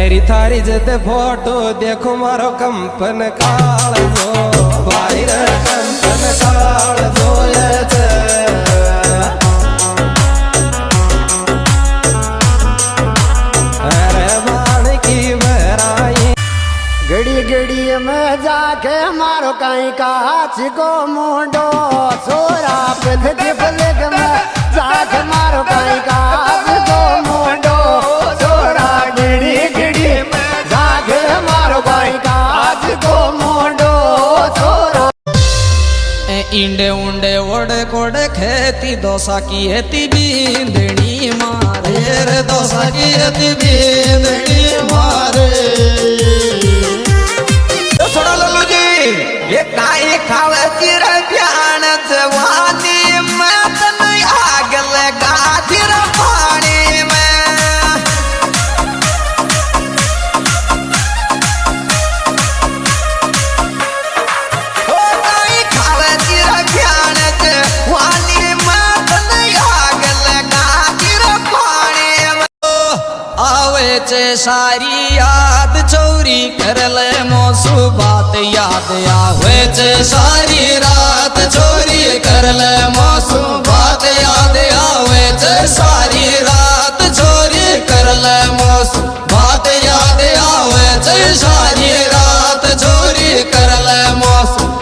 मेरी थारी जते फोटो देखो मारो कंपन काल जो भाई रे कंपन काल जोए छे अरे बाण की बहराई घड़ी घड़ी में जाके मारो कहीं काच को मुंडो सोरा पलक पलक में जाके मारो कहीं काच को मुंडो सोरा घड़ी घड़ी में जाके मारो कहीं काच को मुंडो सोरा इंडे उंडे ओडे कोडे खेती दोसा की हेती बींदनी मारे रे दोसा की हेती बींदनी मारे छोड़ा लल्लू जी ये काई खावे चिर प्यान जवानी में तन आग लगा चिर पानी में ओ काई खावे चिर प्यान जवानी में तन आग लगा चिर पानी में आवे चे सारी याद चोरी कर ले मोसू बात याद आवे चे सारी रात चोरी कर ले मोसू बात याद आवे चे सारी रात चोरी कर ले मोसू बात याद आवे चे सारी रात चोरी कर ले मोसू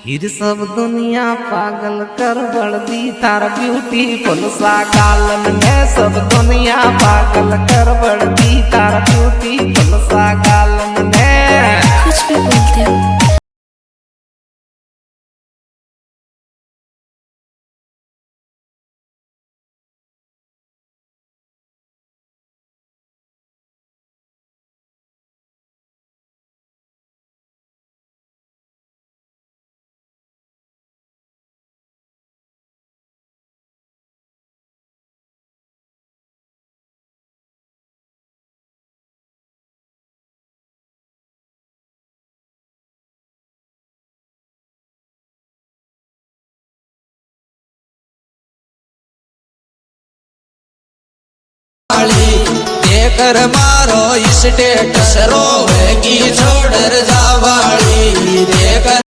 हिर सब दुनिया पागल कर बड़दी तार ब्यूटीफुल सा गालन में सब दुनिया पागल कर बड़दी तार ब्यूटीफुल सा गालन में कुछ भी बोलते हो। कर मारो स्टेटस रोवेगी छोड़ जावाली देकर